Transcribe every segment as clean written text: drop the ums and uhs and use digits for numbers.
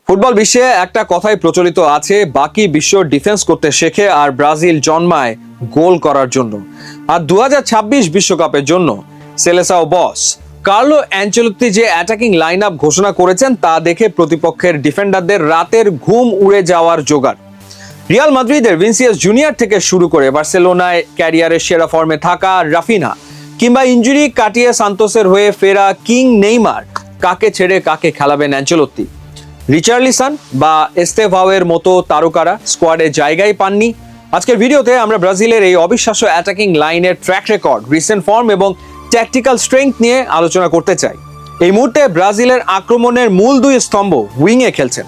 Football বিশ্বে একটা কথাই প্রচলিত আছে, বাকি বিশ্ব ডিফেন্স করতে শেখে আর ব্রাজিল জন্মায় গোল করার জন্য। আর 2026 বিশ্বকাপের জন্য সেলেসাও বস কার্লো অ্যানচেলত্তি যে অ্যাটাকিং লাইন আপ ঘোষণা করেছেন তা দেখে প্রতিপক্ষের ডিফেন্ডারদের রাতের ঘুম উড়ে যাওয়ার জোগাড়। রিয়াল মাদ্রিদের ভিনিসিয়াস জুনিয়র থেকে শুরু করে বার্সেলোনায় ক্যারিয়ারের সেরা ফর্মে থাকা রাফিনা, কিংবা ইনজুরি কাটিয়ে সান্তোসের হয়ে ফেরা কিং নেইমার, কাকে ছেড়ে কাকে খেলাবেন অ্যানচেলত্তি? রিচার্লিসন বা এস্তেভাওয়ের মতো তারকারা স্কোয়াডে জায়গাই পাননি। আজকের ভিডিওতে আমরা ব্রাজিলের এই অবিশ্বাস্য অ্যাটাকিং লাইনের ট্র্যাক রেকর্ড, রিসেন্ট ফর্ম এবং ট্যাকটিক্যাল স্ট্রেংথ নিয়ে আলোচনা করতে চাই। এই মুহূর্তে ব্রাজিলের আক্রমণের মূল দুই স্তম্ভ উইংয়ে খেলছেন।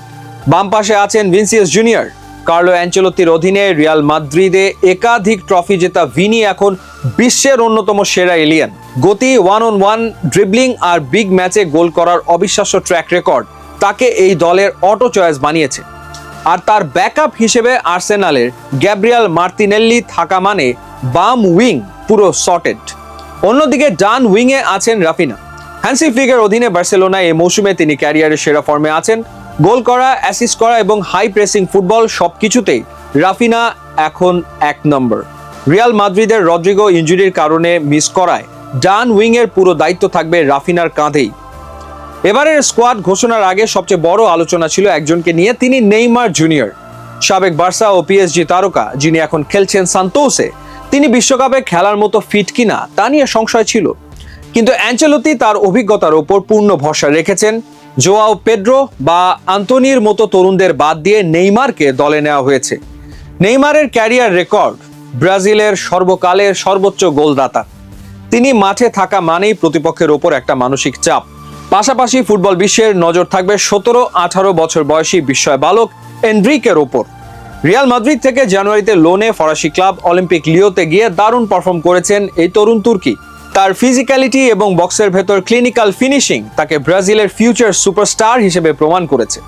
বাম পাশে আছেন ভিনিসিয়াস জুনিয়র। কার্লো অ্যানচেলত্তির অধীনে রিয়াল মাদ্রিদে একাধিক ট্রফি জেতা ভিনি এখন বিশ্বের অন্যতম সেরা এলিয়ান। গতি, ওয়ান অন ওয়ান ড্রিবলিং আর বিগ ম্যাচে গোল করার অবিশ্বাস্য ট্র্যাক রেকর্ড তাকে এই দলের অটো চয়েস বানিয়েছে। আর তার ব্যাকআপ হিসেবে আর্সেনালের গ্যাব্রিয়েল মার্তিনেল্লি থাকা মানে বাম উইং পুরো সর্টেড। অন্যদিকে ডান উইংয়ে আছেন রাফিনা। হ্যান্সি ফ্লিকের অধীনে বার্সেলোনায় এই মৌসুমে তিনি ক্যারিয়ারের সেরা ফর্মে আছেন। গোল করা, অ্যাসিস্ট করা এবং হাই প্রেসিং ফুটবল সবকিছুতেই রাফিনা এখন এক নম্বর। রিয়াল মাদ্রিদের রদ্রিগো ইনজুরির কারণে মিস করায় ডান উইংয়ের পুরো দায়িত্ব থাকবে রাফিনার কাঁধেই। এবারের স্কোয়াড ঘোষণার আগে সবচেয়ে বড় আলোচনা ছিল একজনকে নিয়ে, তিনি নেইমার জুনিয়র। সাবেক বার্সা ও পিএসজি তারকা, যিনি এখন খেলছেন সান্তোসে। তিনি বিশ্বকাপে খেলার মতো ফিট কিনা তা নিয়ে সংশয় ছিল, কিন্তু অ্যানচেলত্তি তার অভিজ্ঞতার ওপর পূর্ণ ভরসা রেখেছেন। জোয়াও পেড্রো বা আন্তোনির মতো তরুণদের বাদ দিয়ে নেইমারকে দলে নেওয়া হয়েছে। নেইমারের ক্যারিয়ার রেকর্ড, ব্রাজিলের সর্বকালের সর্বোচ্চ গোলদাতা। তিনি মাঠে থাকা মানেই প্রতিপক্ষের ওপর একটা মানসিক চাপ। পাশাপাশি ফুটবল বিশ্বের নজর থাকবে 17-18 বছর বয়সী বিস্ময় বালক এনরিকের ওপর। রিয়াল মাদ্রিদ থেকে জানুয়ারিতে লোনে ফরাসি ক্লাব অলিম্পিক লিওতে গিয়ে দারুণ পারফর্ম করেছেন এই তরুণ তুর্কি। তার ফিজিক্যালিটি এবং বক্সের ভেতর ক্লিনিক্যাল ফিনিশিং তাকে ব্রাজিলের ফিউচার সুপারস্টার হিসেবে প্রমাণ করেছে।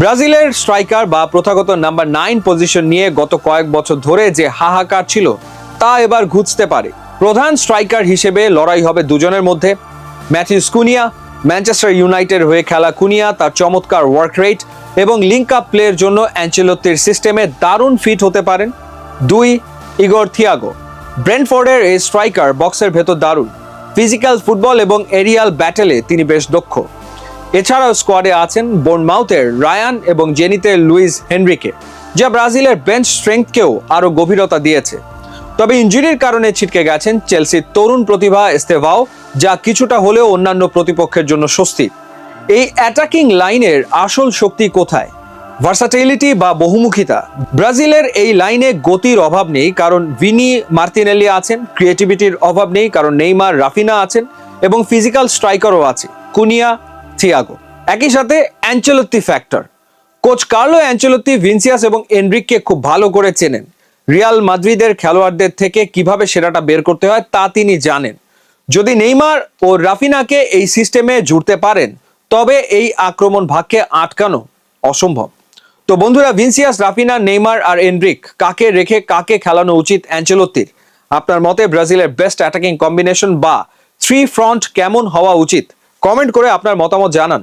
ব্রাজিলের স্ট্রাইকার বা প্রথাগত নাম্বার 9 পজিশন নিয়ে গত কয়েক বছর ধরে যে হাহাকার ছিল তা এবার ঘুচতে পারে। প্রধান স্ট্রাইকার হিসেবে লড়াই হবে দুজনের মধ্যে। ম্যাথিউস কুনিয়া, ম্যানচেস্টার ইউনাইটেড হয়ে খেলা কুনিয়া তার চমৎকার ওয়ার্ক রেট এবং লিঙ্ক আপ প্লের জন্য অ্যানচেলত্তির সিস্টেমে দারুণ ফিট হতে পারেন। 2. ইগর থিয়াগো, ব্রেন্টফোর্ডের এই স্ট্রাইকার বক্সের ভেতর দারুণ। ফিজিক্যাল ফুটবল এবং এরিয়াল ব্যাটেলে তিনি বেশ দক্ষ। এছাড়াও স্কোয়াডে আছেন বোর্নমাউথের রায়ান এবং জেনিতের লুইস হেনরিকে, যা ব্রাজিলের বেঞ্চ স্ট্রেংথকেও আরও গভীরতা দিয়েছে। তবে ইনজুরির কারণে ছিটকে গেছেন চেলসির তরুণ প্রতিভা এস্তেভাও, যা কিছুটা হলেও অন্যান্য প্রতিপক্ষের জন্য স্বস্তি। এই অ্যাটাকিং লাইনের আসল শক্তি কোথায়? ভার্সাটিলিটি বা বহুমুখিতা। ব্রাজিলের এই লাইনে গতির অভাব নেই, কারণ ভিনি মার্তিনেল্লি আছেন। ক্রিয়েটিভিটির অভাব নেই, কারণ নেইমার, রাফিনা আছেন এবং ফিজিক্যাল স্ট্রাইকারও আছে, কুনিয়া, থিয়াগো। একই সাথে Ancelotti factor. Coach Carlo Ancelotti Vinicius এবং এনরিককে খুব ভালো করে চেনেন। রিয়াল মাদ্রিদের খেলোয়াড়দের থেকে কিভাবে সেরাটা বের করতে হয় তা তিনি জানেন। যদি নেইমার ও রাফিনাকে এই সিস্টেমে জুড়তে পারেন, তবে এই আক্রমণ ভাগকে আটকানো অসম্ভব। তো বন্ধুরা, ভিনিসিয়াস, রাফিনা, নেইমার আর এনরিক, কাকে রেখে কাকে খেলানো উচিত অ্যানচেলত্তির? আপনার মতে ব্রাজিলের বেস্ট অ্যাটাকিং কম্বিনেশন বা 3 ফ্রন্ট কেমন হওয়া উচিত? কমেন্ট করে আপনার মতামত জানান।